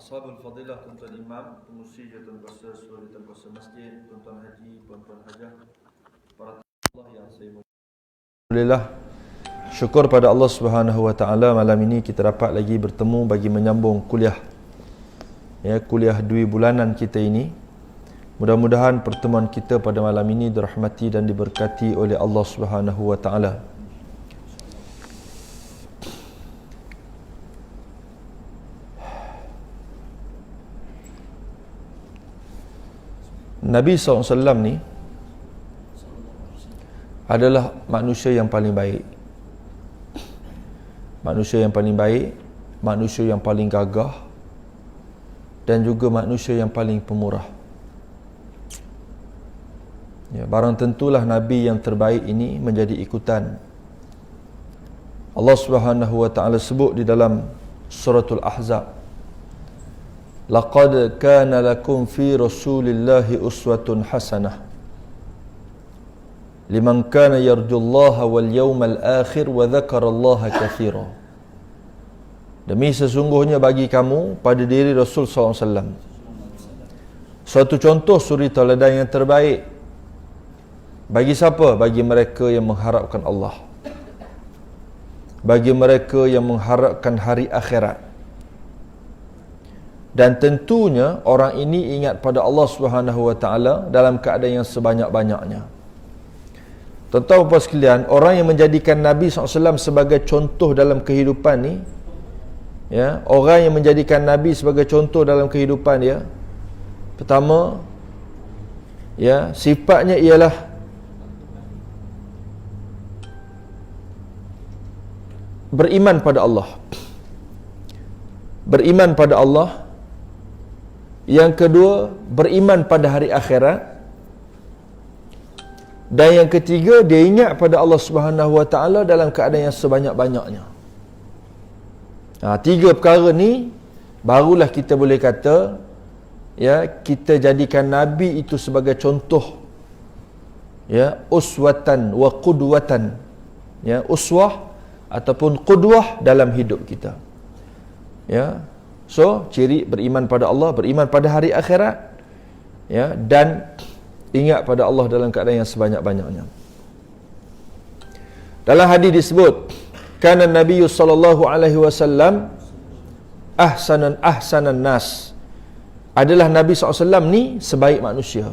Ashabul Fadilah, tuan-tuan imam, pengusi jawatan kuasa seluruh jawatan kuasa masjid, tuan-tuan haji, puan-puan hajah, para Allah yang saya muliakan. Alhamdulillah, syukur pada Allah Subhanahu wa taala, malam ini kita dapat lagi bertemu bagi menyambung kuliah kuliah 2 bulanan kita ini. Mudah-mudahan pertemuan kita pada malam ini dirahmati dan diberkati oleh Allah Subhanahu wa taala. Nabi SAW ni adalah manusia yang paling baik. Manusia yang paling baik, manusia yang paling gagah, dan juga manusia yang paling pemurah. Barang tentulah Nabi yang terbaik ini menjadi ikutan. Allah Subhanahu wa taala sebut di dalam suratul Ahzab, laqad kana lakum fi rasulillahi uswatun hasanah liman kana yarjullaha wal yawmal akhir wa dzakarallaha katsira. Demi sesungguhnya bagi kamu pada diri Rasul SAW suatu contoh suri tauladan yang terbaik. Bagi siapa? Bagi mereka yang mengharapkan Allah, bagi mereka yang mengharapkan hari akhirat. Dan tentunya orang ini ingat pada Allah Subhanahu wa taala dalam keadaan yang sebanyak-banyaknya. Tuan-tuan dan puan sekalian, orang yang menjadikan Nabi SAW sebagai contoh dalam kehidupan ni, orang yang menjadikan Nabi sebagai contoh dalam kehidupan dia, pertama, sifatnya ialah beriman pada Allah. Beriman pada Allah. Yang kedua, beriman pada hari akhirat. Dan yang ketiga, dia ingat pada Allah Subhanahu wa taala dalam keadaan yang sebanyak-banyaknya. 3 perkara ni barulah kita boleh kata kita jadikan Nabi itu sebagai contoh, uswatan wa qudwatan, uswah ataupun qudwah dalam hidup kita. So, ciri beriman pada Allah, beriman pada hari akhirat, dan ingat pada Allah dalam keadaan yang sebanyak-banyaknya. Dalam hadis disebut, kana Nabi sallallahu alaihi wasallam ahsanan nas. Adalah Nabi SAW ni sebaik manusia.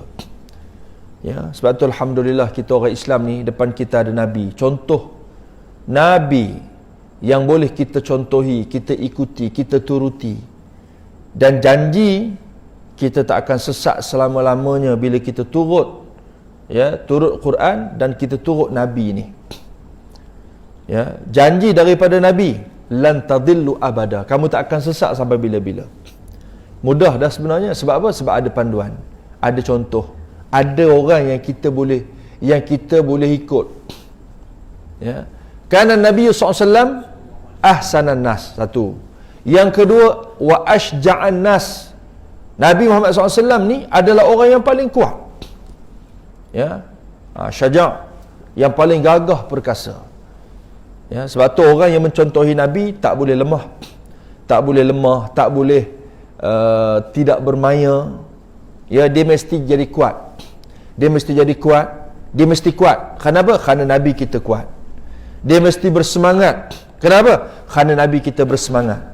Sebab tu alhamdulillah kita orang Islam ni, depan kita ada Nabi, contoh Nabi yang boleh kita contohi, kita ikuti, kita turuti. Dan janji kita tak akan sesat selama-lamanya bila kita turut Quran dan kita turut Nabi ni. Janji daripada Nabi, lan tadillu abada, kamu tak akan sesat sampai bila-bila. Mudah dah sebenarnya. Sebab apa? Sebab ada panduan, ada contoh, ada orang yang kita boleh ikut. Karena Nabi SAW ahsanan nas, satu. Yang kedua, wa ashja'an nas. Nabi Muhammad SAW ni adalah orang yang paling kuat. Syaja', yang paling gagah perkasa. Sebab tu orang yang mencontohi Nabi tak boleh lemah. Tak boleh tidak bermaya. Dia mesti jadi kuat. Dia mesti kuat. Kenapa? Kerana Nabi kita kuat. Dia mesti bersemangat. Kenapa? Kerana Nabi kita bersemangat.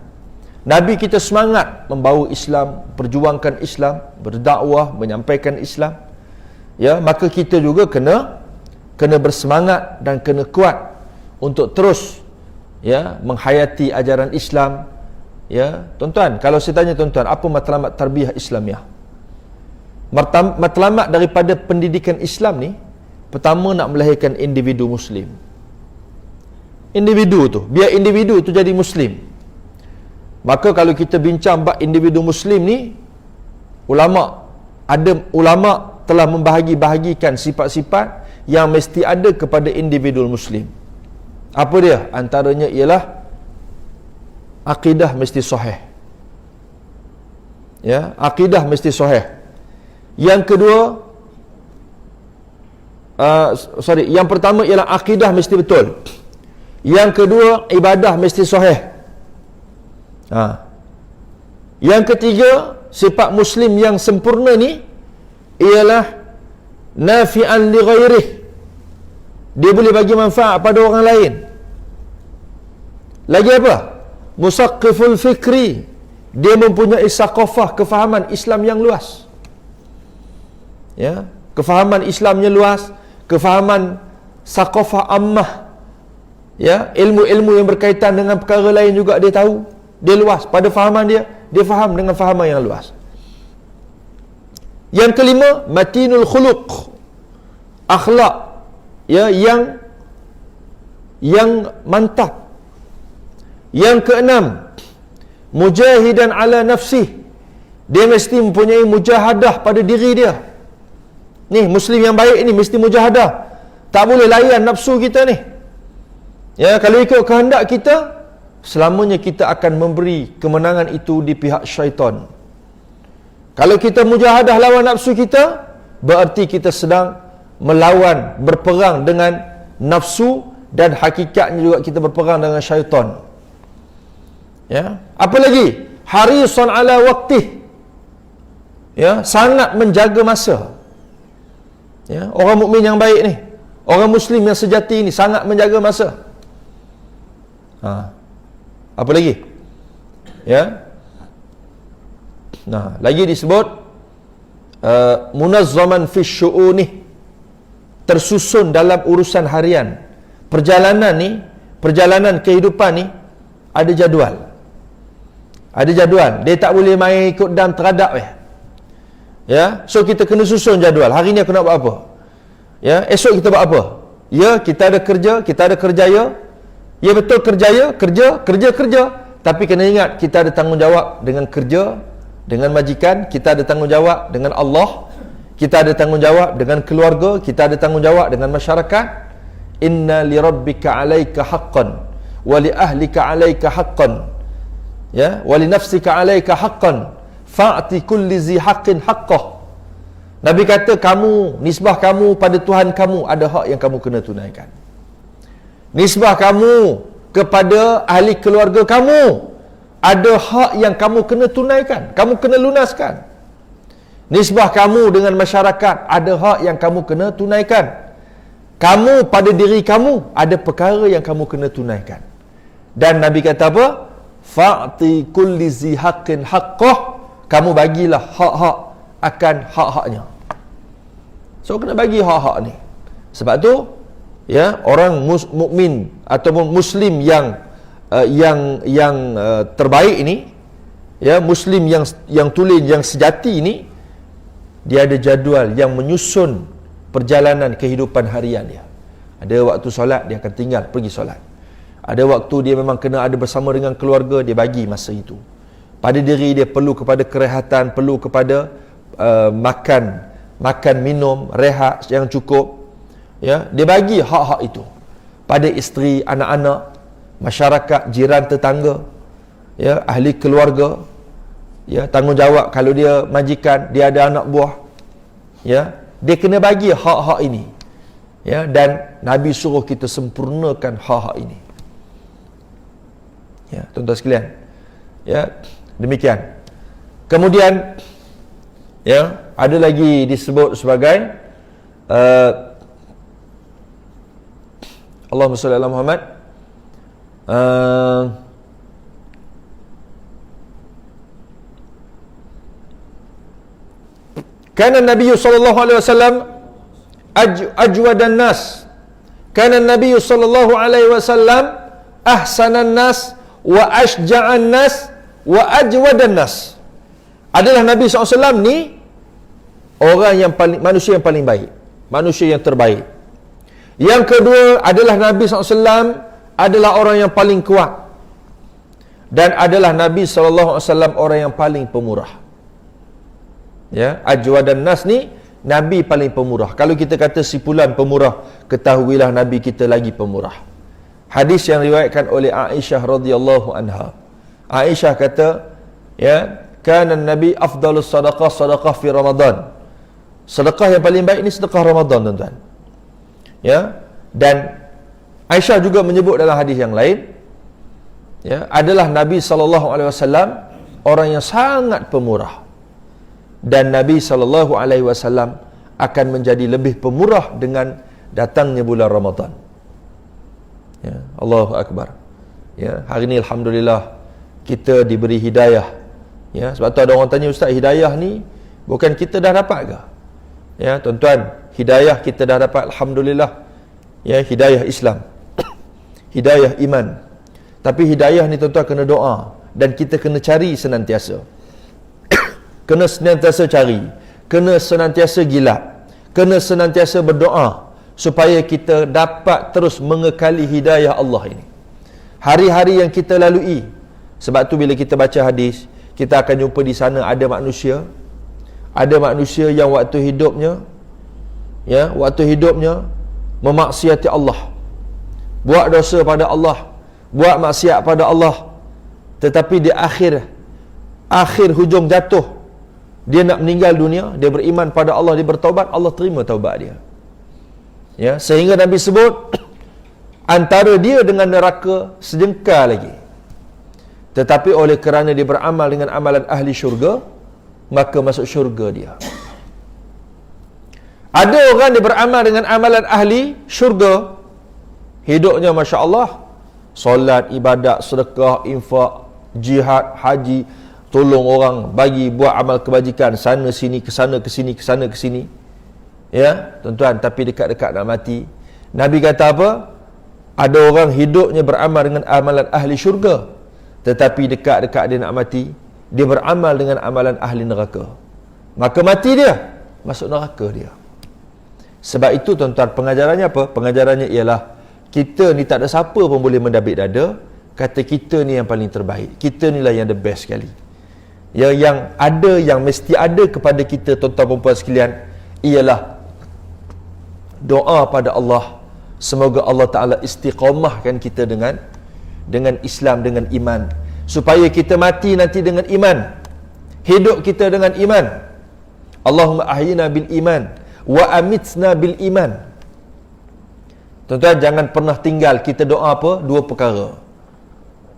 Nabi kita semangat membawa Islam, perjuangkan Islam, berdakwah, menyampaikan Islam. Maka kita juga kena bersemangat dan kena kuat untuk terus menghayati ajaran Islam. Tuan-tuan, kalau saya tanya tuan-tuan, apa matlamat tarbiyah Islamiah? Matlamat daripada pendidikan Islam ni, pertama nak melahirkan individu Muslim. Biar individu tu jadi Muslim. Maka kalau kita bincang bab individu Muslim ni, ulama telah membahagi-bahagikan sifat-sifat yang mesti ada kepada individu Muslim. Apa dia? Antaranya ialah akidah mesti sahih. Akidah mesti sahih. Yang kedua, yang pertama ialah akidah mesti betul. Yang kedua, ibadah mesti sahih. Yang ketiga, sifat muslim yang sempurna ni ialah nafi'an li ghairih. Dia boleh bagi manfaat pada orang lain. Lagi apa? Musaqqiful fikri. Dia mempunyai saqafah, kefahaman Islam yang luas. Ya, kefahaman Islamnya luas, kefahaman saqafah ammah. Ya, ilmu-ilmu yang berkaitan dengan perkara lain juga dia tahu. Dia luas pada fahaman dia, dia faham dengan fahaman yang luas. Yang kelima, matinul khuluq. Akhlak ya yang mantap. Yang keenam, mujahidan ala nafsih. Dia mesti mempunyai mujahadah pada diri dia. Ni muslim yang baik ni mesti mujahadah. Tak boleh layan nafsu kita ni. Ya, kalau ikut kehendak kita, selamanya kita akan memberi kemenangan itu di pihak syaitan. Kalau kita mujahadah lawan nafsu kita, berarti kita sedang melawan, berperang dengan nafsu, dan hakikatnya juga kita berperang dengan syaitan. Ya, apa lagi? Harisan ala waqtih. Ya, sangat menjaga masa. Ya, orang mukmin yang baik ni, orang muslim yang sejati ni sangat menjaga masa. Apa lagi? Ya. Nah, lagi disebut munazzaman fi syu'unih, tersusun dalam urusan harian. Perjalanan ni, perjalanan kehidupan ni ada jadual. Ada jadual. Dia tak boleh main ikut dam teradap ya. So kita kena susun jadual. Hari ni aku nak buat apa? Ya, esok kita buat apa? Ya, kita ada kerja, kita ada kerjaya. Ya betul, kerja. Tapi kena ingat, kita ada tanggungjawab dengan kerja, dengan majikan, kita ada tanggungjawab dengan Allah, kita ada tanggungjawab dengan keluarga, kita ada tanggungjawab dengan masyarakat. Inna li rabbika 'alaika haqqan wa li ahlika 'alaika haqqan, ya, wa li nafsika 'alaika haqqan fa'ti kulli zi haqqin haqqah. Nabi kata, kamu, nisbah kamu pada Tuhan kamu, ada hak yang kamu kena tunaikan. Nisbah kamu kepada ahli keluarga kamu, ada hak yang kamu kena tunaikan, kamu kena lunaskan. Nisbah kamu dengan masyarakat, ada hak yang kamu kena tunaikan. Kamu pada diri kamu, ada perkara yang kamu kena tunaikan. Dan Nabi kata apa? Fa'ti kulli zi haqqin haqqah. Kamu bagilah hak-hak akan hak-haknya. So kena bagi hak-hak ni. Sebab tu, ya, orang mukmin ataupun muslim yang terbaik ini, ya, muslim yang tulen, yang sejati ini, dia ada jadual yang menyusun perjalanan kehidupan harian dia. Ada waktu solat, dia akan tinggal pergi solat. Ada waktu dia memang kena ada bersama dengan keluarga, dia bagi masa itu. Pada diri dia perlu kepada kerehatan, perlu kepada makan minum, rehat yang cukup. Ya, dia bagi hak-hak itu pada isteri, anak-anak, masyarakat, jiran, tetangga, ya, ahli keluarga, ya, tanggungjawab. Kalau dia majikan, dia ada anak buah, ya, dia kena bagi hak-hak ini, ya. Dan Nabi suruh kita sempurnakan hak-hak ini, ya, tuan-tuan sekalian. Ya, demikian. Kemudian, ya, ada lagi disebut sebagai Allahumma salli ala Muhammad. Kana Nabi sallallahu alaihi wasallam ajwadan nas. Kana Nabi sallallahu alaihi wasallam ahsanan nas wa ashja'an nas wa ajwadan nas. Adalah Nabi SAW ni orang yang paling, manusia yang paling baik, manusia yang terbaik. Yang kedua adalah Nabi SAW adalah orang yang paling kuat, dan adalah Nabi SAW orang yang paling pemurah. Ya, ajwadan nas ni Nabi paling pemurah. Kalau kita kata si fulan pemurah, ketahuilah Nabi kita lagi pemurah. Hadis yang riwayatkan oleh Aisyah radhiyallahu anha. Aisyah kata, ya, kana Nabi afdalus sadaqah fi Ramadan. Sedekah yang paling baik ni sedekah Ramadan, tuan-tuan. Ya, dan Aisyah juga menyebut dalam hadis yang lain, ya, adalah Nabi sallallahu alaihi wasallam orang yang sangat pemurah. Dan Nabi SAW akan menjadi lebih pemurah dengan datangnya bulan Ramadan. Ya, Allahu Akbar. Ya, hari ni alhamdulillah kita diberi hidayah. Ya, sebab tu ada orang tanya, Ustaz, hidayah ni bukan kita dah dapat ke? Ya, tuan-tuan, hidayah kita dah dapat alhamdulillah. Ya, hidayah Islam. Hidayah iman. Tapi hidayah ni tuan-tuan kena doa, dan kita kena cari senantiasa. Kena senantiasa cari, kena senantiasa gilap, kena senantiasa berdoa supaya kita dapat terus mengekali hidayah Allah ini. Hari-hari yang kita lalui. Sebab tu bila kita baca hadis, kita akan jumpa di sana ada manusia yang waktu hidupnya memaksiati Allah, buat dosa pada Allah, buat maksiat pada Allah, tetapi di akhir hujung jatuh, dia nak meninggal dunia, dia beriman pada Allah, dia bertaubat, Allah terima taubat dia. Ya, sehingga Nabi sebut antara dia dengan neraka sejengkal lagi. Tetapi oleh kerana dia beramal dengan amalan ahli syurga, maka masuk syurga dia. Ada orang dia beramal dengan amalan ahli syurga, hidupnya Masya Allah, solat, ibadat, sedekah, infak, jihad, haji, tolong orang, bagi, buat amal kebajikan, sana sini, ke sana ke sini, ke sana ke sini. Ya, tuan-tuan, tapi dekat-dekat nak mati, Nabi kata apa? Ada orang hidupnya beramal dengan amalan ahli syurga, tetapi dekat-dekat dia nak mati, dia beramal dengan amalan ahli neraka. Maka mati dia, masuk neraka dia. Sebab itu tuan-tuan, pengajarannya apa? Pengajarannya ialah kita ni tak ada siapa pun boleh mendabik dada kata kita ni yang paling terbaik, kita ni lah yang the best sekali. Yang ada, yang mesti ada kepada kita tuan-tuan perempuan sekalian, ialah doa pada Allah. Semoga Allah Ta'ala istiqamahkan kita dengan Islam, dengan iman, supaya kita mati nanti dengan iman, hidup kita dengan iman. Allahumma ahyina bil iman wa amitna bil iman. Tuan-tuan, jangan pernah tinggal kita doa apa? Dua perkara.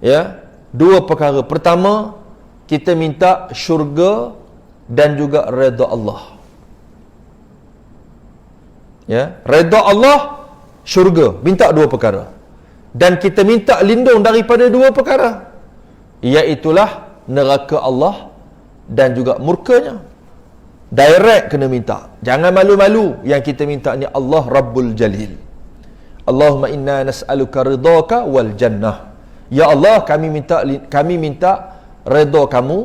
Ya, dua perkara. Pertama, kita minta syurga dan juga redha Allah. Ya, redha Allah, syurga. Minta dua perkara. Dan kita minta lindung daripada dua perkara, iaitulah neraka Allah dan juga murkanya. Direct kena minta. Jangan malu-malu. Yang kita minta ni Allah Rabbul Jalil. Allahumma inna nas'aluka ridhaka wal jannah. Ya Allah, kami minta redha kamu,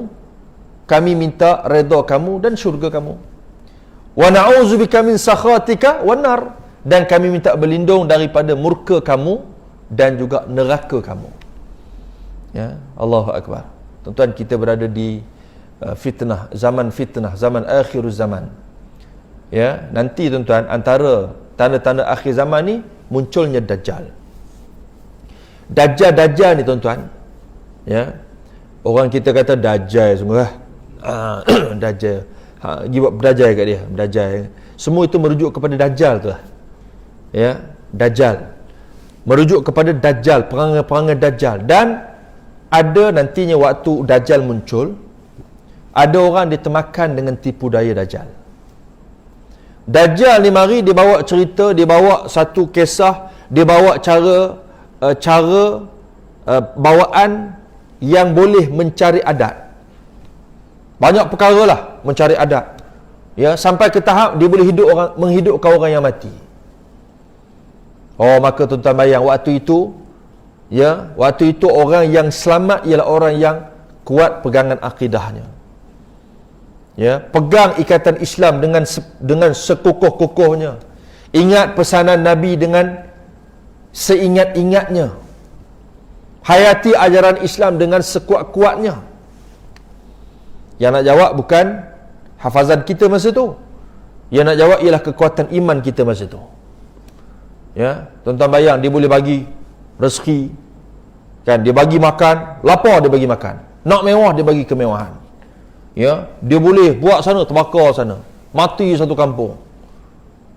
kami minta redha kamu dan syurga kamu. Wa na'udzubika min sakhatika wan nar, dan kami minta berlindung daripada murka kamu dan juga neraka kamu. Ya, Allahu Akbar. Tuan-tuan, kita berada di fitnah, zaman akhiruz zaman. Ya, nanti tuan-tuan, antara tanda-tanda akhir zaman ni munculnya Dajjal. Dajjal ni tuan-tuan, ya, orang kita kata Dajjal semua. Dajjal. Buat berdajjal kat dia, berdajjal. Semua itu merujuk kepada Dajjal tu lah. Ya, Dajjal. Merujuk kepada Dajjal, perangai-perangai Dajjal. Dan ada nantinya waktu Dajjal muncul, ada orang ditemakan dengan tipu daya Dajjal. Dajjal ni mari, dia bawa cerita, dia bawa satu kisah, dia bawa cara bawaan yang boleh mencari adat. Banyak perkara lah mencari adat. Ya, sampai ke tahap dia boleh menghidupkan orang yang mati. Oh, maka tuan-tuan bayang waktu itu, ya, waktu itu orang yang selamat ialah orang yang kuat pegangan akidahnya. Ya, pegang ikatan Islam dengan sekukuh-kukuhnya. Ingat pesanan Nabi dengan seingat-ingatnya. Hayati ajaran Islam dengan sekuat-kuatnya. Yang nak jawab bukan hafazan kita masa tu. Yang nak jawab ialah kekuatan iman kita masa tu. Ya, tuan-tuan bayang, dia boleh bagi rezeki, kan, dia bagi makan, lapar dia bagi makan, nak mewah dia bagi kemewahan. Ya, dia boleh buat sana terbakar sana, mati satu kampung.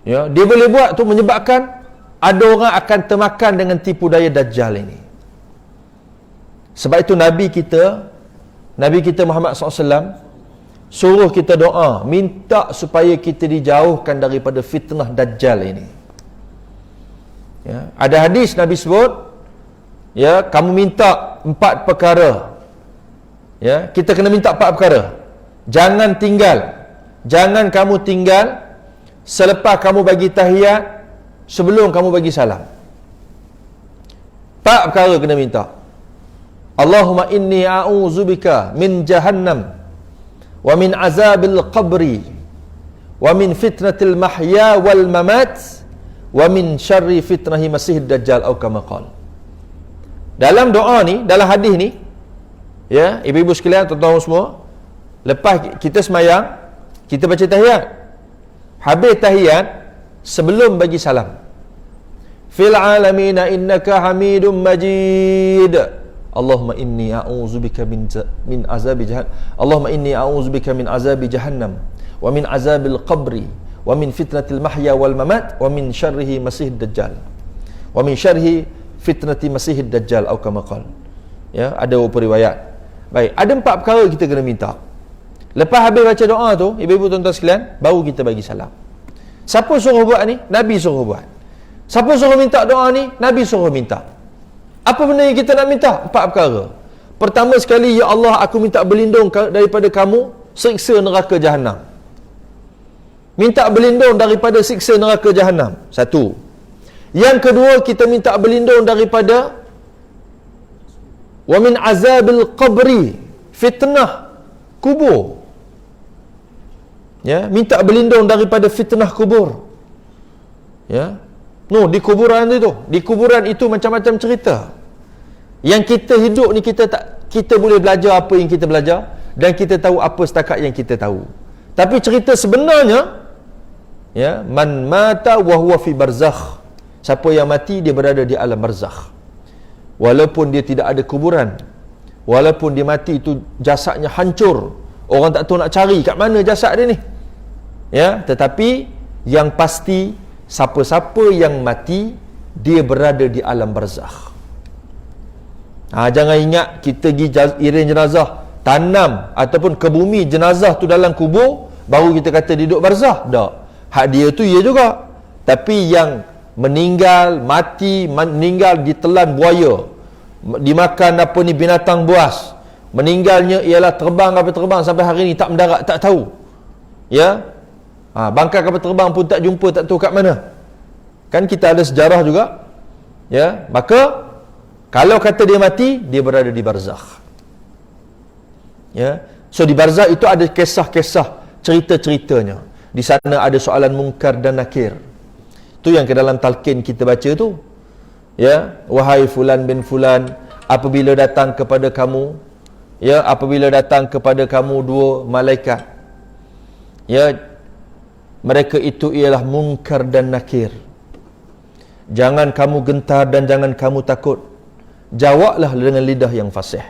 Ya, dia boleh buat tu menyebabkan ada orang akan termakan dengan tipu daya Dajjal ini. Sebab itu Nabi kita Nabi kita Muhammad SAW suruh kita doa, minta supaya kita dijauhkan daripada fitnah Dajjal ini. Ya, ada hadis Nabi sebut, ya, kamu minta 4 perkara. Ya, kita kena minta 4 perkara. Jangan kamu tinggal selepas kamu bagi tahiyat, sebelum kamu bagi salam. 4 perkara kena minta. Allahumma inni a'udzubika min jahannam wa min azabil qabri wa min fitnatil mahya wal mamat wa min syarri fitnahi masihid dajjal atau kama qala. Dalam doa ni, dalam hadis ni, ya, ibu-ibu sekalian, tuan-tuan semua, lepas kita semayang, kita baca tahiyat, habis tahiyat, sebelum bagi salam, fil alamina innaka hamidum majid, Allahumma inni a'udzubika min azabi jahannam, Allahumma inni a'udzubika min azabi jahannam wa min azabil qabri wa min fitnatil mahya wal mamat wa min syarrihi masihid dajjal wa min syarri fitnati masihid dajjal atau kama qala. Ya, ada beberapa riwayat. Baik, ada 4 perkara kita kena minta. Lepas habis baca doa tu, ibu-ibu tuan-tuan sekalian, baru kita bagi salam. Siapa suruh buat ni? Nabi suruh buat. Siapa suruh minta doa ni? Nabi suruh minta. Apa benda yang kita nak minta? 4 perkara. Pertama sekali, ya Allah, aku minta berlindung daripada kamu siksa neraka Jahannam. Minta berlindung daripada siksa neraka Jahannam. 1. Yang kedua, kita minta berlindung daripada wa min azabil qabri, fitnah kubur. Ya, minta berlindung daripada fitnah kubur. Ya. No, di kuburan itu macam-macam cerita. Yang kita hidup ni, kita boleh belajar apa yang kita belajar dan kita tahu apa setakat yang kita tahu. Tapi cerita sebenarnya, ya, man mata wa huwa fi barzakh. Siapa yang mati, dia berada di alam barzakh. Walaupun dia tidak ada kuburan, walaupun dia mati itu jasadnya hancur, orang tak tahu nak cari kat mana jasad dia ni. Ya, tetapi yang pasti, siapa-siapa yang mati, dia berada di alam barzakh. Jangan ingat kita pergi iring jenazah, tanam ataupun ke bumi jenazah tu dalam kubur, baru kita kata dia duduk barzakh. Tak. Hak dia tu ya juga. Tapi yang meninggal ditelan buaya, dimakan binatang buas, meninggalnya ialah terbang sampai hari ni tak mendarat, tak tahu. Ya. Bangkai kapal terbang pun tak jumpa, tak tahu kat mana. Kan kita ada sejarah juga. Ya, maka kalau kata dia mati, dia berada di barzakh. Ya. So di barzakh itu ada kisah-kisah, cerita-ceritanya. Di sana ada soalan mungkar dan nakir. Itu yang ke dalam talqin kita baca tu. Ya, wahai fulan bin fulan, apabila datang kepada kamu, ya, apabila datang kepada kamu 2 malaikat, ya, mereka itu ialah mungkar dan nakir, jangan kamu gentar dan jangan kamu takut, jawablah dengan lidah yang fasih.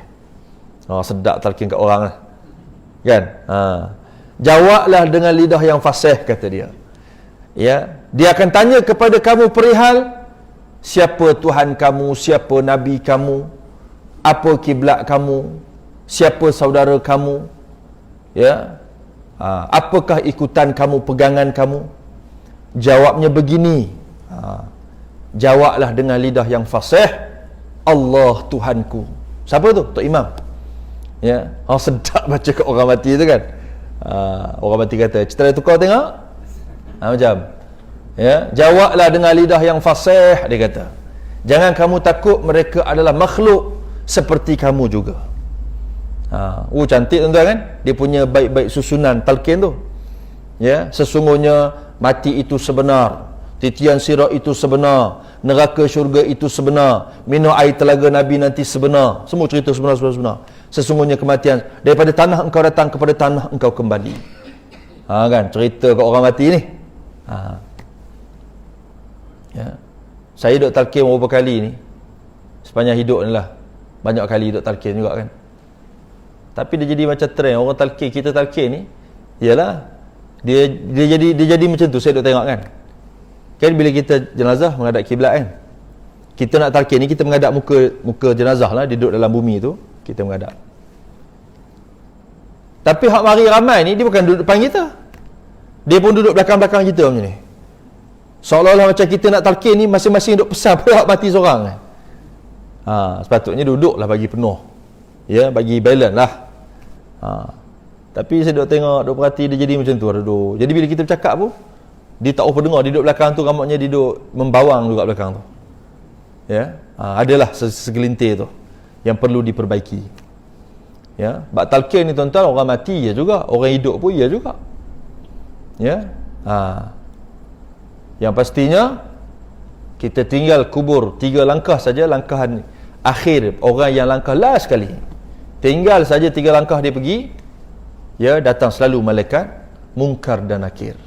Sedap talqin kat orang lah, kan? Jawablah dengan lidah yang fasih, kata dia. Ya, dia akan tanya kepada kamu perihal siapa Tuhan kamu, siapa Nabi kamu, apa kiblat kamu, siapa saudara kamu, ya, apakah ikutan kamu, pegangan kamu. Jawabnya begini, jawablah dengan lidah yang fasih, Allah Tuhanku. Siapa tu? Tok Imam. Ya, sedap baca kat orang mati tu kan. Orang mati kata, cerita dia tukar tengok. Macam, ya, jawablah dengan lidah yang fasih, dia kata. Jangan kamu takut, mereka adalah makhluk seperti kamu juga. Cantik tuan-tuan kan? Dia punya baik-baik susunan talqin tu. Ya, sesungguhnya mati itu sebenar, titian sirat itu sebenar, neraka syurga itu sebenar, minum air telaga Nabi nanti sebenar. Semua cerita sebenar. Sesungguhnya kematian, daripada tanah engkau datang, kepada tanah engkau kembali. Kan, cerita kat orang mati ni. Ya. Saya duduk talqin beberapa kali ni sepanjang hidup ni lah. Banyak kali duduk talqin juga kan. Tapi dia jadi macam trend orang talqin, kita talqin ni, ialah dia jadi macam tu. Saya duduk tengok kan. Kan bila kita jenazah menghadap kiblat kan, kita nak talqin ni, kita menghadap muka jenazah lah, dia duduk dalam bumi tu, kita menghadap. Tapi hak mari ramai ni, dia bukan duduk depan kita. Dia pun duduk belakang-belakang kita macam ni. Seolah-olah macam kita nak talqin ni, masing-masing duduk pesan pada hak mati seorang. Sepatutnya duduklah bagi penuh. Ya, bagi balance lah. Tapi saya duduk tengok, duduk perhati, dia jadi macam tu duduk. Jadi bila kita bercakap pun, dia tak apa dengar, dia duduk belakang tu, rambutnya dia duduk membawang juga belakang tu. Ya, adalah segelintir tu yang perlu diperbaiki. Ya, bab talqin ni tuan-tuan, orang mati ya juga, orang hidup pun ya juga. Ya. Yang pastinya kita tinggal kubur 3 langkah saja, langkahan akhir orang yang langkah last sekali. Tinggal saja 3 langkah dia pergi, ya, datang selalu malaikat Munkar dan Nakir.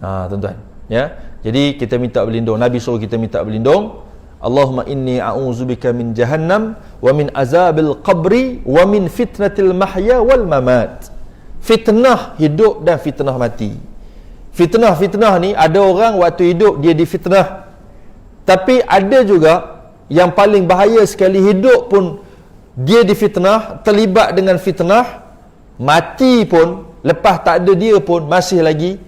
Tuan-tuan, ya. Jadi kita minta berlindung, Nabi suruh kita minta berlindung. Allahumma inni a'udzubika min jahannam wa min azabil qabri wa min fitnatil mahya wal mamat. Fitnah hidup dan fitnah mati. Fitnah ni, ada orang waktu hidup dia difitnah. Tapi ada juga yang paling bahaya sekali, hidup pun dia difitnah, terlibat dengan fitnah, mati pun lepas tak ada dia pun masih lagi,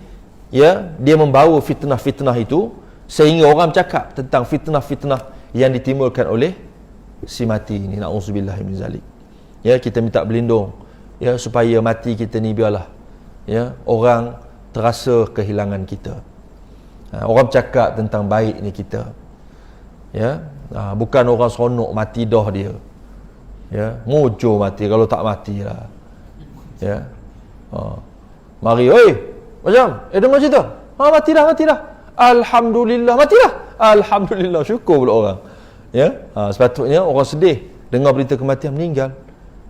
ya, dia membawa fitnah-fitnah itu, sehingga orang bercakap tentang fitnah-fitnah yang ditimbulkan oleh si mati ini. Na'udzubillah min zalik. Ya, kita minta berlindung, ya, supaya mati kita ni biarlah, ya, orang terasa kehilangan kita. Orang bercakap tentang baik ni kita, ya, bukan orang seronok mati dah dia, ya, mojo mati kalau tak matilah, ya. Mari, oi, macam dengar cerita, mati dah, alhamdulillah, mati dah, alhamdulillah, syukur pula orang, ya. Sepatutnya orang sedih dengar berita kematian, meninggal,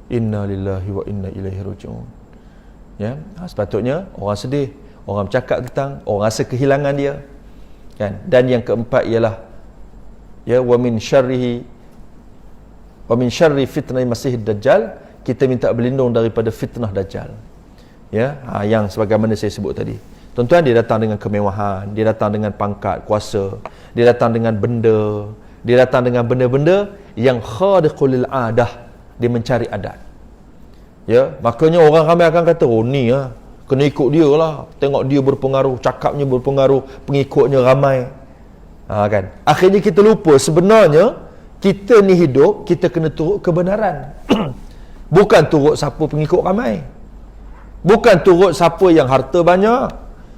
inna lillahi wa inna ilaihi raji'un, ya. Sepatutnya orang sedih, orang bercakap tentang, orang rasa kehilangan dia, kan. Dan yang keempat ialah, ya, wa min syarri fitnah masih dajjal, kita minta berlindung daripada fitnah dajjal, ya. Yang sebagaimana saya sebut tadi, tuan-tuan, dia datang dengan kemewahan, dia datang dengan pangkat kuasa, dia datang dengan benda, dia datang dengan benda-benda yang khariqul lil adah, dia mencari adat, ya. Makanya orang ramai akan kata, oh ni kena ikut dia lah, tengok dia berpengaruh, cakapnya berpengaruh, pengikutnya ramai, kan. Akhirnya kita lupa sebenarnya kita ni hidup, kita kena turut kebenaran. Bukan turut siapa pengikut ramai, bukan turut siapa yang harta banyak,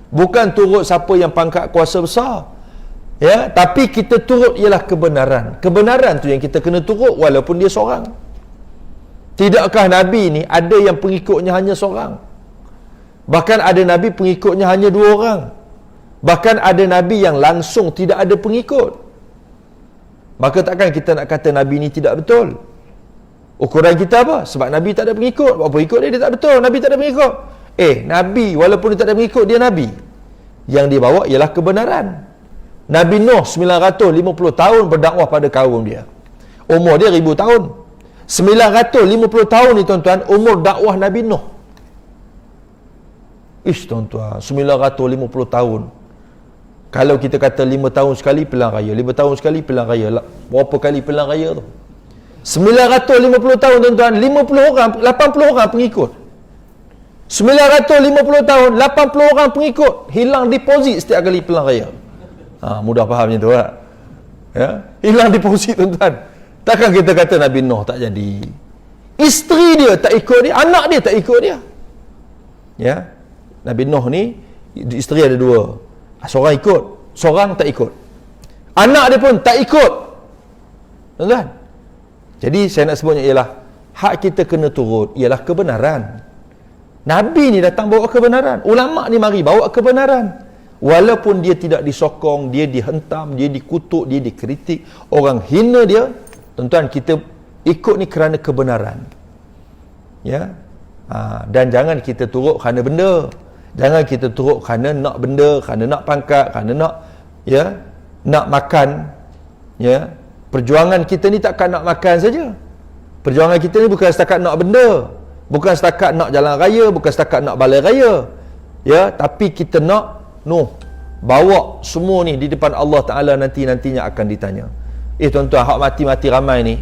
bukan turut siapa yang pangkat kuasa besar, ya. Tapi kita turut ialah kebenaran. Kebenaran tu yang kita kena turut walaupun dia seorang. Tidakkah Nabi ni ada yang pengikutnya hanya seorang? Bahkan ada Nabi pengikutnya hanya 2 orang. Bahkan ada Nabi yang langsung tidak ada pengikut. Maka takkan kita nak kata Nabi ni tidak betul? Ukuran kita apa? Sebab Nabi tak ada pengikut, apa ikut dia tak betul, Nabi tak ada pengikut. Nabi walaupun dia tak ada pengikut, dia Nabi. Yang dia bawa ialah kebenaran. Nabi Nuh 950 tahun berdakwah pada kaum dia. Umur dia 1000 tahun. 950 tahun ni tuan-tuan, umur dakwah Nabi Nuh. Tuan-tuan, 950 tahun. Kalau kita kata 5 tahun sekali pilihan raya, 5 tahun sekali pilihan raya, berapa kali pilihan raya tu? 950 tahun tuan-tuan, 50 orang, 80 orang pengikut. 950 tahun, 80 orang pengikut, hilang deposit setiap kali pilihan raya. Mudah faham macam tu tak? Ya? Hilang deposit tuan-tuan. Takkan kita kata Nabi Nuh tak jadi. Isteri dia tak ikut dia, anak dia tak ikut dia. Ya? Nabi Nuh ni isteri ada 2. Seorang ikut, seorang tak ikut. Anak dia pun tak ikut. Tuan-tuan. Jadi saya nak sebutnya ialah hak kita kena turut ialah kebenaran. Nabi ni datang bawa kebenaran. Ulama ni mari bawa kebenaran. Walaupun dia tidak disokong, dia dihentam, dia dikutuk, dia dikritik, orang hina dia, tuan-tuan, kita ikut ni kerana kebenaran. Ya. Dan jangan kita turut kerana benda. Jangan kita turut kerana nak benda, kerana nak pangkat, kerana nak, ya, nak makan. Ya. Perjuangan kita ni takkan nak makan saja. Perjuangan kita ni bukan setakat nak benda, bukan setakat nak jalan raya, bukan setakat nak balai raya. Ya, tapi kita nak bawa semua ni di depan Allah Ta'ala, nantinya akan ditanya. Tuan-tuan, hak mati-mati ramai ni,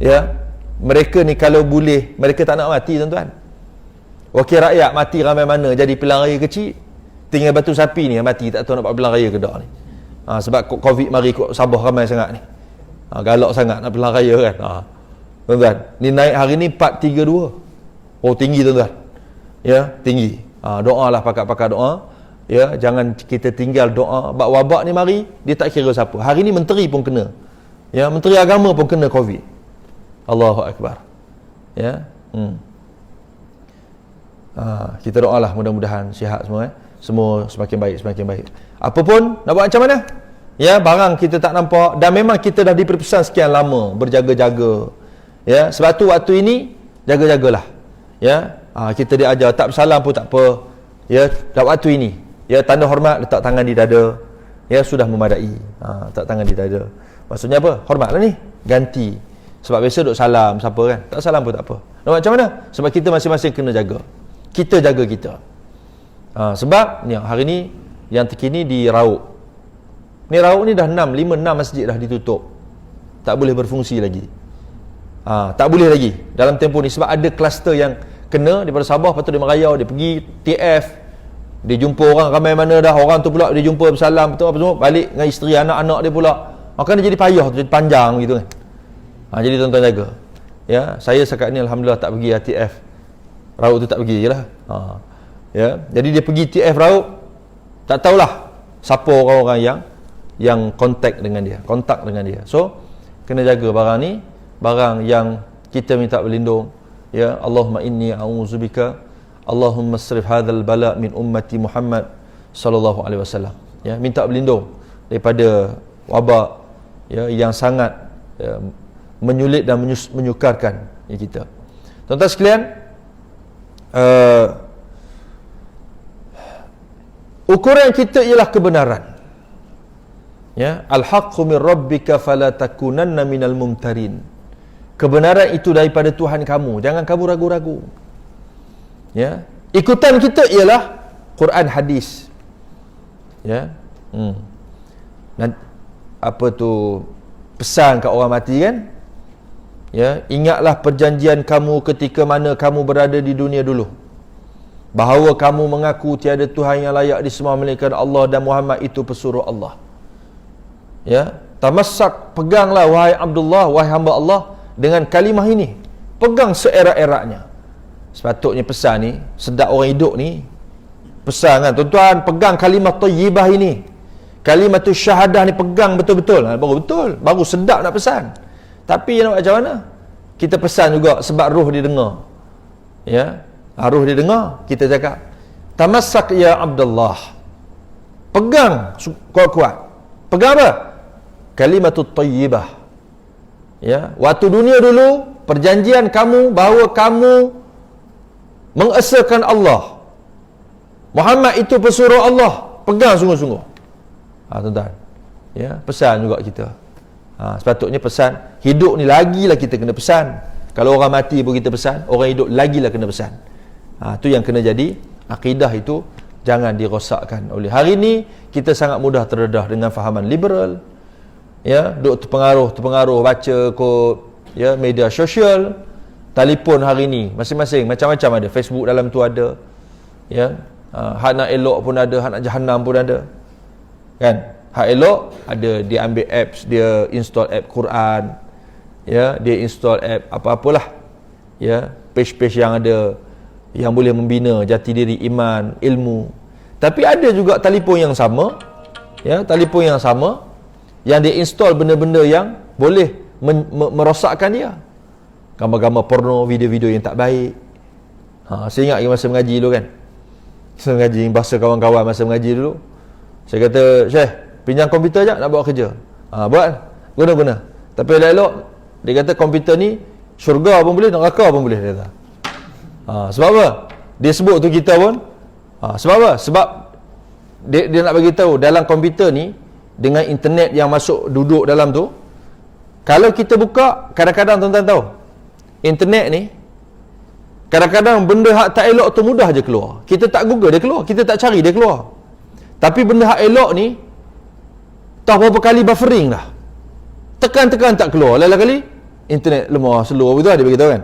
ya, mereka ni kalau boleh, mereka tak nak mati tuan-tuan. Wakil rakyat mati ramai mana jadi pilihan raya kecil. Tinggal batu sapi ni yang mati, tak tahu nak buat pilihan raya ke tak ni. Sebab Covid mari kok Sabah ramai sangat ni. Galak sangat nak pilihan raya kan. Tuan-tuan, ni naik hari ni 432. Oh, tinggi tuan-tuan. Ya, tinggi. Doa lah pakar-pakar doa. Ya, jangan kita tinggal doa. Sebab wabak ni mari, dia tak kira siapa. Hari ni menteri pun kena. Ya, menteri agama pun kena Covid. Allahu Akbar. Ya. Kita doalah mudah-mudahan sihat semua. Semua semakin baik, semakin baik. Apapun, nak buat macam mana? Ya, barang kita tak nampak. Dan memang kita dah diberi pesan sekian lama. Berjaga-jaga. Ya, sebab tu waktu ini, jaga-jagalah. Ya, kita diajar tak bersalam pun tak apa. Ya, dah waktu ini. Ya, tanda hormat letak tangan di dada. Ya, sudah memadai. Letak tangan di dada. Maksudnya apa? Hormatlah ni. Ganti. Sebab biasa duk salam siapa kan? Tak salam pun tak apa. Nak macam mana? Sebab kita masing-masing kena jaga. Kita jaga kita. Sebab ni hari ni yang terkini di Rauk. Ni Rauk ni dah 6 masjid dah ditutup. Tak boleh berfungsi lagi. Tak boleh lagi dalam tempoh ni sebab ada kluster yang kena daripada Sabah, lepas tu dia merayau, dia pergi TF, dia jumpa orang ramai mana dah, orang tu pula dia jumpa bersalam betul apa semua, balik dengan isteri anak-anak dia pula. Maka dia jadi payah tu, jadi panjang gitu kan. Jadi tuan-tuan jaga. Ya, saya sekarang ni alhamdulillah tak pergi TF Rauk tu, tak pergi je lah. Ya, jadi dia pergi TF Rauk, tak tahulah siapa orang-orang yang kontak dengan dia. So kena jaga barang ni, barang yang kita minta berlindung. Ya, Allahumma inni a'udzubika, Allahumma asrif hadzal bala min ummati Muhammad sallallahu alaihi wasallam. Ya, minta berlindung daripada wabak ya yang sangat menyulit dan menyukarkan kita. Tuan-tuan sekalian, ukuran kita ialah kebenaran. Ya, al-haqqu min rabbika fala takunanna minal mumtarin. Kebenaran itu daripada Tuhan kamu, jangan kamu ragu-ragu. Ya, ikutan kita ialah Quran hadis. Ya. Dan apa tu pesan kat orang mati kan? Ya, ingatlah perjanjian kamu ketika mana kamu berada di dunia dulu, bahawa kamu mengaku tiada Tuhan yang layak disembah melainkan Allah dan Muhammad itu pesuruh Allah. Ya, tamassak, peganglah wahai Abdullah, wahai hamba Allah, dengan kalimah ini. Pegang seerak-eraknya. Sepatutnya pesan ni, sedap orang hidup ni. Pesan kan, tuan-tuan, pegang kalimah thayyibah ini. Kalimah tu syahadah ni pegang betul-betul. Baru betul, baru sedap nak pesan. Tapi nak macam mana? Kita pesan juga sebab roh dia dengar. Ya, roh dia dengar, kita cakap, tamassak ya Abdullah. Pegang kuat-kuat. Pegang apa? Kalimatut thayyibah. Ya, waktu dunia dulu perjanjian kamu bahawa kamu mengesahkan Allah, Muhammad itu pesuruh Allah. Pegang sungguh-sungguh. Tuan-tuan. Ya, pesan juga kita. Sepatutnya pesan hidup ni lagilah kita kena pesan. Kalau orang mati pun kita pesan, orang hidup lagilah kena pesan. Tu yang kena jadi. Akidah itu jangan dirosakkan oleh hari ni. Kita sangat mudah terdedah dengan fahaman liberal. Ya, duk terpengaruh baca kod ya media sosial, telefon hari ni masing-masing macam-macam ada. Facebook dalam tu ada. Ya, hak nak elok pun ada, hak nak jahanam pun ada. Kan? Hak elok ada, dia ambil apps, dia install app Quran. Ya, dia install app apa-apalah. Ya, page-page yang ada yang boleh membina jati diri, iman, ilmu. Tapi ada juga telefon yang sama, ya, telefon yang sama yang dia install benda-benda yang boleh merosakkan dia. Gambar-gambar porno, video-video yang tak baik. Saya ingat masa mengaji dulu kan. Saya mengaji, bahasa kawan-kawan masa mengaji dulu. Saya kata, Syekh, pinjam komputer je nak buat kerja. Buat, guna-guna. Tapi elok-elok, dia kata komputer ni syurga pun boleh, neraka pun boleh, dia kata. Sebab apa? Dia sebut tu kita pun. Sebab apa? Sebab dia nak bagi tahu dalam komputer ni, dengan internet yang masuk duduk dalam tu, kalau kita buka, kadang-kadang tuan-tuan tahu, internet ni kadang-kadang benda hak tak elok tu mudah je keluar. Kita tak google dia keluar, kita tak cari dia keluar. Tapi benda hak elok ni tahu berapa kali buffering dah, tekan tak keluar. Lain-lain kali internet lemah, slow, begitu dia beritahu kan.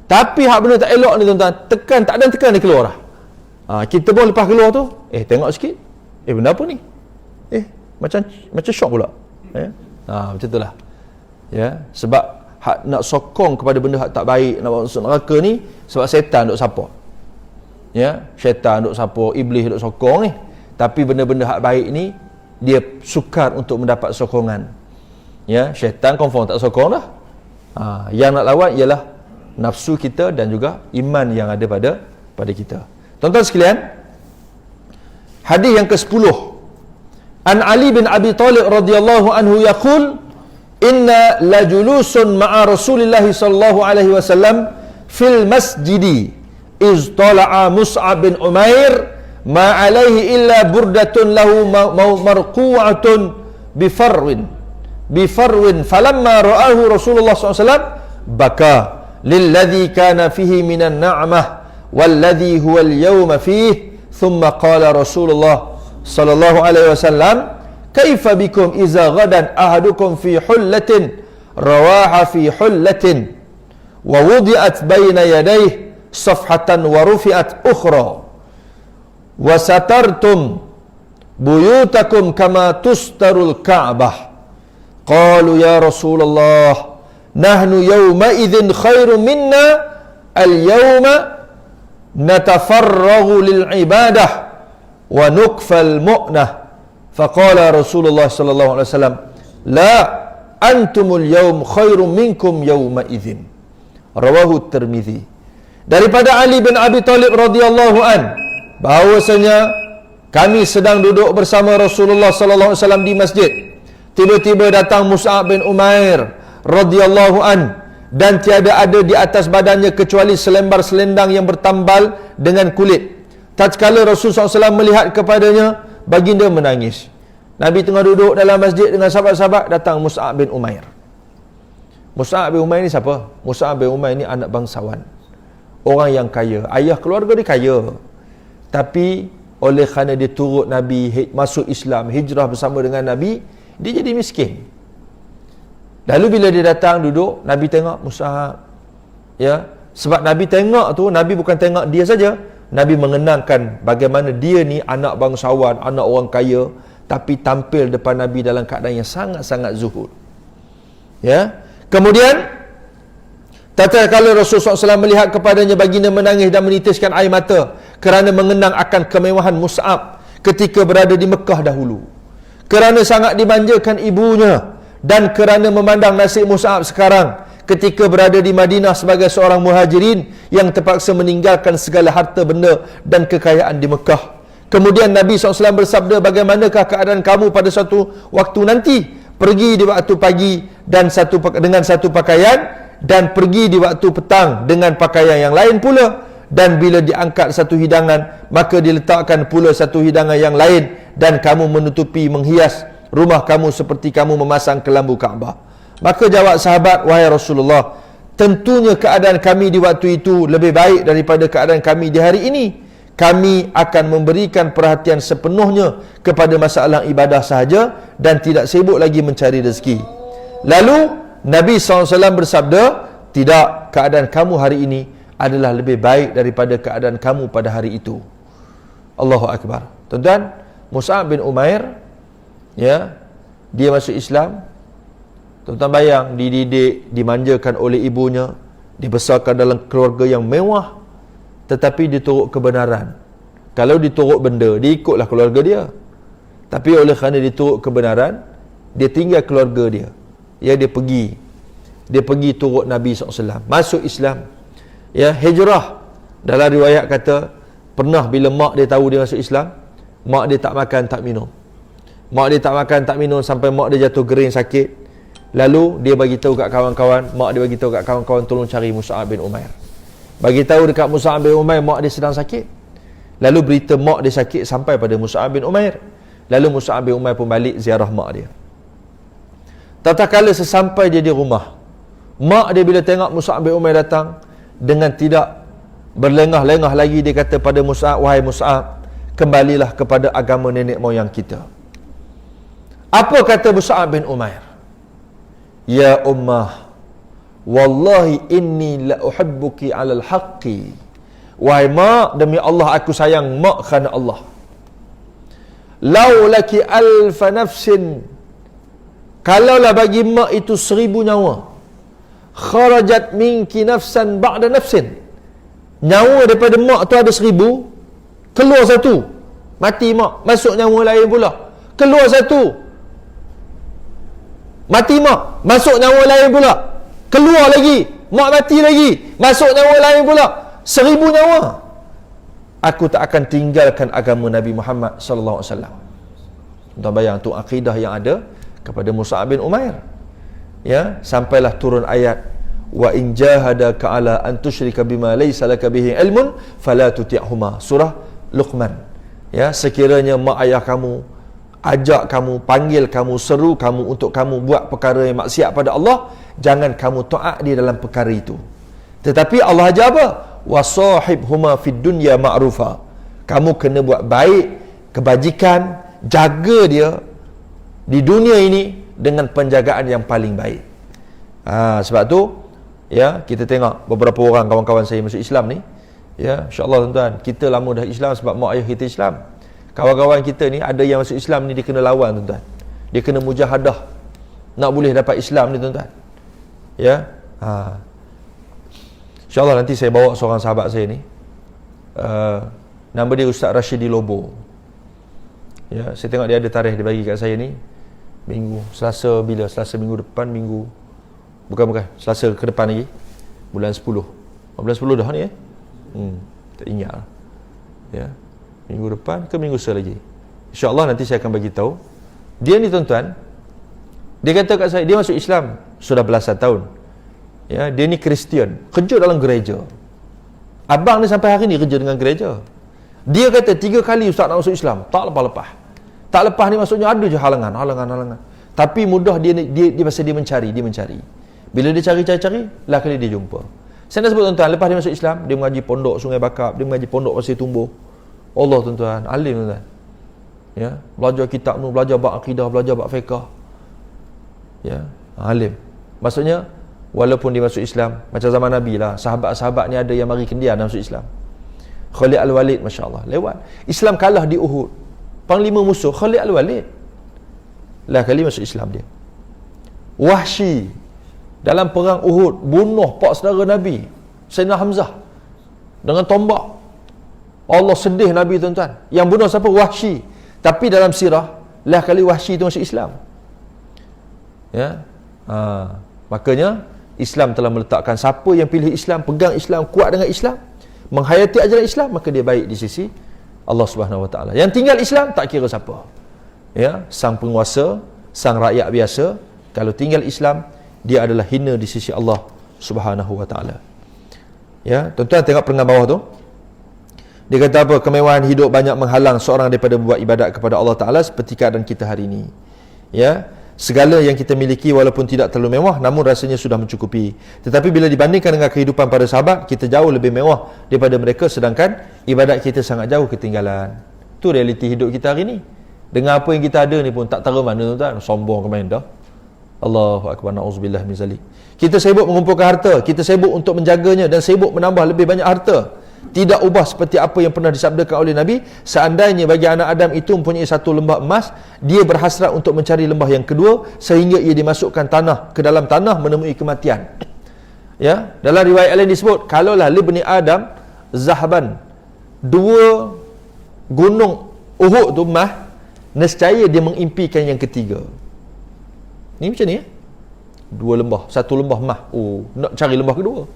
Tapi hak benda tak elok ni tuan-tuan, tekan tak ada tekan dia keluar dah. Kita pun lepas keluar tu, tengok sikit. Benda apa ni? Macam syok pula. Macam itulah. Ya, sebab hak nak sokong kepada benda hak tak baik, nak masuk neraka ni sebab setan duk sapa. Ya, syaitan duk sapa, iblis duk sokong ni. Tapi benda-benda hak baik ni dia sukar untuk mendapat sokongan. Ya, syaitan confirm tak sokong dah. Yang nak lawan ialah nafsu kita dan juga iman yang ada pada kita. Tuan-tuan sekalian, hadis yang ke-10. An Ali bin Abi Talib radhiyallahu anhu yaqul, "Inna la julusun ma'a Rasulillah sallallahu alaihi wasallam fil masjidi iz tala'a Mus'ab bin Umair ma alaihi illa burdatun lahu marqu'atun bifarwin falamma ra'ahu Rasulullah sallallahu alaihi wasallam baka lilladhi kana fihi minan na'mah walladhi huwa al-yawma fihi thumma qala Rasulullah sallallahu alaihi wasallam kaifa bikum iza ghadan ahadukum fi hullatin rawaha fi hullatin wa wudi'at baina yadayhi safhatan wa rufi'at ukhra wa satartum buyutakum kama tustarul ka'bah. Qalu ya Rasulullah nahnu yawma idzin khairu minna al-yawma natafarraghu lil ibadah wa nukfal mu'nah. Faqala Rasulullah sallallahu alaihi wasallam la antumul yawm khairum minkum yawma idzin. Rawahu Tirmizi. Daripada Ali bin Abi Talib radhiyallahu an, bahawasanya kami sedang duduk bersama Rasulullah sallallahu alaihi wasallam di masjid. Tiba-tiba datang Mus'ab bin Umair radhiyallahu an, dan tiada ada di atas badannya kecuali selembar selendang yang bertambal dengan kulit. Tatkala Rasulullah SAW melihat kepadanya, baginda menangis. Nabi tengah duduk dalam masjid dengan sahabat-sahabat, datang Mus'ab bin Umair. Mus'ab bin Umair ni siapa? Mus'ab bin Umair ni anak bangsawan, orang yang kaya, ayah keluarga dia kaya, tapi oleh kerana dia turut Nabi, masuk Islam, hijrah bersama dengan Nabi, dia jadi miskin. Lalu bila dia datang duduk, Nabi tengok Mus'ab, ya, sebab Nabi tengok tu, Nabi bukan tengok dia saja, Nabi mengenangkan bagaimana dia ni anak bangsawan, anak orang kaya, tapi tampil depan Nabi dalam keadaan yang sangat-sangat zuhud. Ya. Kemudian tatkala Rasulullah SAW melihat kepadanya, baginda menangis dan menitiskan air mata kerana mengenang akan kemewahan Mus'ab ketika berada di Mekah dahulu, kerana sangat dimanjakan ibunya, dan kerana memandang nasib Mus'ab sekarang ketika berada di Madinah sebagai seorang muhajirin yang terpaksa meninggalkan segala harta benda dan kekayaan di Mekah. Kemudian Nabi SAW bersabda, bagaimanakah keadaan kamu pada suatu waktu nanti? Pergi di waktu pagi dengan satu pakaian, dan pergi di waktu petang dengan pakaian yang lain pula, dan bila diangkat satu hidangan, maka diletakkan pula satu hidangan yang lain, dan kamu menutupi menghias rumah kamu seperti kamu memasang kelambu Kaabah. Maka jawab sahabat, wahai Rasulullah, tentunya keadaan kami di waktu itu lebih baik daripada keadaan kami di hari ini. Kami akan memberikan perhatian sepenuhnya kepada masalah ibadah sahaja dan tidak sibuk lagi mencari rezeki. Lalu Nabi SAW bersabda, tidak, keadaan kamu hari ini adalah lebih baik daripada keadaan kamu pada hari itu. Allahu Akbar. Tuan-tuan, Mus'ab bin Umair, ya, dia masuk Islam. Tuan-tuan bayang, dididik, dimanjakan oleh ibunya, dibesarkan dalam keluarga yang mewah, tetapi diturut kebenaran. Kalau diturut benda, dia ikutlah keluarga dia. Tapi oleh kerana diturut kebenaran, dia tinggal keluarga dia. Ya, dia pergi turut Nabi SAW, masuk Islam. Ya, hijrah. Dalam riwayat kata, pernah bila mak dia tahu dia masuk Islam, mak dia tak makan, tak minum. Mak dia tak makan, tak minum sampai mak dia jatuh gering sakit. Lalu dia bagi tahu kat kawan-kawan, mak dia bagi tahu kat kawan-kawan, tolong cari Mus'ab bin Umair. Bagi tahu dekat Mus'ab bin Umair, mak dia sedang sakit. Lalu berita mak dia sakit sampai pada Mus'ab bin Umair. Lalu Mus'ab bin Umair pun balik ziarah mak dia. Tatkala sesampai dia di rumah, mak dia bila tengok Mus'ab bin Umair datang, dengan tidak berlengah-lengah lagi, dia kata pada Mus'ab, wahai Mus'ab, kembalilah kepada agama nenek moyang kita. Apa kata Mus'ab bin Umair? Ya ummah, wallahi inni la uhibbuki 'alal haqqi. Wahai mak, demi Allah aku sayang mak kerana Allah. Lau laki alfa nafsin, kalaulah bagi mak itu 1000 nyawa, kharajat minki nafsan ba'da nafsin, nyawa daripada mak tu ada 1000, keluar satu, mati mak, masuk nyawa lain pula, keluar satu, mati mak, masuk nyawa lain pula, keluar lagi, mak mati lagi, masuk nyawa lain pula, 1000 nyawa, aku tak akan tinggalkan agama Nabi Muhammad sallallahu alaihi wasallam. Tuan bayang tu akidah yang ada kepada Mus'ab bin Umair. Ya, sampailah turun ayat, wa in jahadaka ala an tusyrika bima laysa laka bihi ilmun fala tuti'huma, surah Luqman. Ya, sekiranya mak ayah kamu ajak kamu, panggil kamu, seru kamu untuk kamu buat perkara yang maksiat pada Allah, jangan kamu taat di dalam perkara itu. Tetapi Allah ajar apa? Wasahibhuma fid dunya ma'rufa. Kamu kena buat baik, kebajikan, jaga dia di dunia ini dengan penjagaan yang paling baik. Sebab tu ya, kita tengok beberapa orang kawan-kawan saya masuk Islam ni, ya, insya-Allah tuan-tuan, kita lama dah Islam sebab mak ayah kita Islam. Kawan-kawan kita ni ada yang masuk Islam ni dia kena lawan tuan-tuan. Dia kena mujahadah nak boleh dapat Islam ni tuan-tuan. Ya. InsyaAllah nanti saya bawa seorang sahabat saya ni, nama dia Ustaz Rashidi Lobo. Ya, saya tengok dia ada tarikh dia bagi kat saya ni, minggu Selasa, bila Selasa minggu depan, minggu bukan Selasa ke depan lagi, bulan 10, bulan 10 dah ni tak ingat lah. Ya, minggu depan ke minggu lagi, InsyaAllah nanti saya akan bagi tahu. Dia ni tuan-tuan, dia kata kat saya, dia masuk Islam sudah belasan tahun. Ya, dia ni Kristian, kerja dalam gereja. Abang ni sampai hari ni kerja dengan gereja. Dia kata 3 kali ustaz nak masuk Islam, tak lepas-lepas. Tak lepas ni maksudnya ada je halangan. Tapi mudah dia pasal dia mencari. Bila dia cari, lah kali dia jumpa. Saya nak sebut tuan-tuan, lepas dia masuk Islam, dia mengaji pondok Sungai Bakap, dia mengaji pondok Pasir Tumbuh. Allah tuan-tuan, alim tuan-tuan. Ya, belajar kitab tu, belajar bab akidah, belajar bab fiqh. Ya, alim. Maksudnya walaupun dia masuk Islam macam zaman Nabi lah, sahabat-sahabat ni ada yang mari kendian masuk Islam. Khalid Al-Walid, masya-Allah, lewat. Islam kalah di Uhud. Panglima musuh Khalid Al-Walid lah kali masuk Islam dia. Wahsy dalam perang Uhud bunuh pak saudara Nabi Sayyidina Hamzah dengan tombak. Allah sedih Nabi tuan-tuan. Yang bunuh siapa? Wahsy. Tapi dalam sirah lah kali Wahsy itu masuk Islam. Ya. Makanya Islam telah meletakkan siapa yang pilih Islam, pegang Islam, kuat dengan Islam, menghayati ajaran Islam, maka dia baik di sisi Allah Subhanahu Wa Taala. Yang tinggal Islam tak kira siapa. Ya, sang penguasa, sang rakyat biasa, kalau tinggal Islam, dia adalah hina di sisi Allah Subhanahu Wa Taala. Ya, tuan-tuan tengok perenggan bawah tu. Dia kata apa? Kemewahan hidup banyak menghalang seorang daripada buat ibadat kepada Allah Taala seperti keadaan kita hari ini. Ya, segala yang kita miliki walaupun tidak terlalu mewah, namun rasanya sudah mencukupi. Tetapi bila dibandingkan dengan kehidupan para sahabat, kita jauh lebih mewah daripada mereka, sedangkan ibadat kita sangat jauh ketinggalan. Itu realiti hidup kita hari ini. Dengan apa yang kita ada ni pun tak tahu mana tuan, sombong ke main dah. Allahu akbar, nauzubillah min zalik. Kita sibuk mengumpulkan harta, kita sibuk untuk menjaganya dan sibuk menambah lebih banyak harta. Tidak ubah seperti apa yang pernah disabdakan oleh Nabi, seandainya bagi anak Adam itu mempunyai satu lembah emas, dia berhasrat untuk mencari lembah yang kedua sehingga ia dimasukkan ke dalam tanah menemui kematian. Ya, dalam riwayat lain disebut, kalaulah li bani Adam zahaban, 2 gunung Uhud tu emas, nescaya dia mengimpikan yang ketiga. Ni macam ni ya? 2 lembah, 1 lembah emas. Oh, nak cari lembah kedua.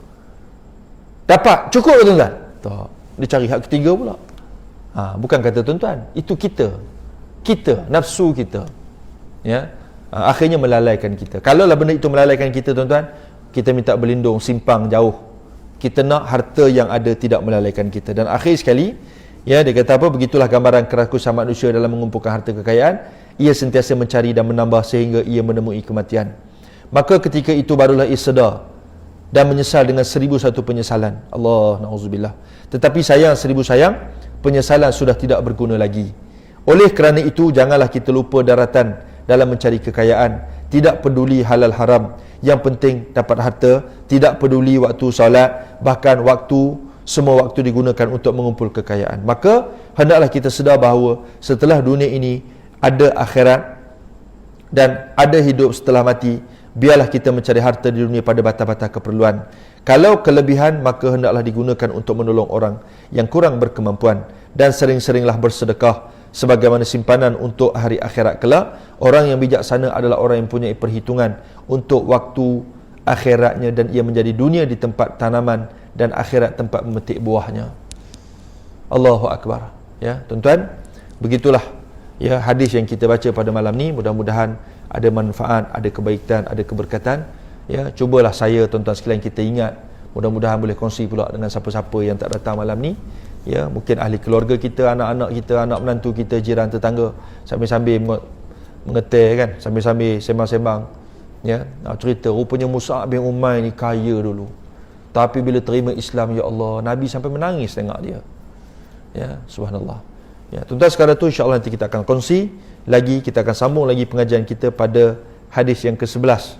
Dapat, cukup ke tuan-tuan? Tak. Dia cari hak ketiga pula. Bukan kata tuan-tuan, itu kita, nafsu kita. Ya. Akhirnya melalaikan kita. Kalaulah benda itu melalaikan kita tuan-tuan, kita minta berlindung, simpang jauh. Kita nak harta yang ada tidak melalaikan kita. Dan akhir sekali, ya, dia kata apa? Begitulah gambaran kerakusan manusia dalam mengumpulkan harta kekayaan. Ia sentiasa mencari dan menambah sehingga ia menemui kematian. Maka ketika itu barulah ia sedar dan menyesal dengan 1001 penyesalan. Allah, na'udzubillah. Tetapi sayang 1000 sayang, penyesalan sudah tidak berguna lagi. Oleh kerana itu, janganlah kita lupa daratan dalam mencari kekayaan. Tidak peduli halal haram. Yang penting dapat harta, tidak peduli waktu solat, bahkan semua waktu digunakan untuk mengumpul kekayaan. Maka hendaklah kita sedar bahawa setelah dunia ini ada akhirat dan ada hidup setelah mati. Biarlah kita mencari harta di dunia pada batas-batas keperluan. Kalau kelebihan, maka hendaklah digunakan untuk menolong orang yang kurang berkemampuan, dan sering-seringlah bersedekah sebagaimana simpanan untuk hari akhirat kelak. Orang yang bijaksana adalah orang yang mempunyai perhitungan untuk waktu akhiratnya, dan ia menjadi dunia di tempat tanaman dan akhirat tempat memetik buahnya. Allahu Akbar. Ya, tuan-tuan, begitulah ya hadis yang kita baca pada malam ni. Mudah-mudahan ada manfaat, ada kebaikan, ada keberkatan. Ya, cubalah saya, tuan-tuan sekalian, kita ingat. Mudah-mudahan boleh kongsi pula dengan siapa-siapa yang tak datang malam ni. Ya, mungkin ahli keluarga kita, anak-anak kita, anak menantu kita, jiran tetangga, sambil-sambil mengeteh kan, sambil-sambil sembang-sembang. Ya, nak cerita rupanya Mus'ab bin Umair ni kaya dulu, tapi bila terima Islam, ya Allah, Nabi sampai menangis tengok dia. Ya, subhanallah. Ya, tuan-tuan, sekarang tu insya-Allah nanti kita akan kongsi lagi, kita akan sambung lagi pengajian kita pada hadis yang ke-11.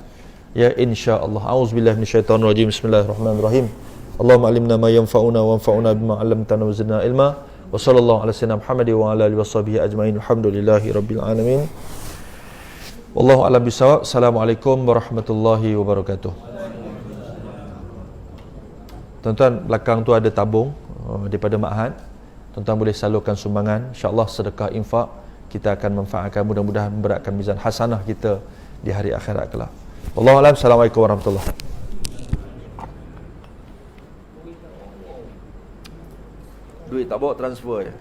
Ya, insya-Allah. Auzubillahi minasyaitonirrajim. Bismillahirrahmanirrahim. Allahumma alimna ma yanfa'una wa anfa'una bima 'allamtana wa zidna ilma. Wa sallallahu ala sayyidina Muhammad wa ala alihi washabihi ajmain. Alhamdulillahi rabbil alamin. Wallahu a'lam bissawab. Assalamualaikum warahmatullahi wabarakatuh. Tuan-tuan, belakang tu ada tabung daripada Ma'had. Tuan-tuan boleh salurkan sumbangan, insya-Allah sedekah infak, kita akan manfaatkan, mudah-mudahan memberatkan mizan hasanah kita di hari akhirat kelak. Wallahu a'lam. Assalamualaikum warahmatullahi. Duit tak bawa transfer je.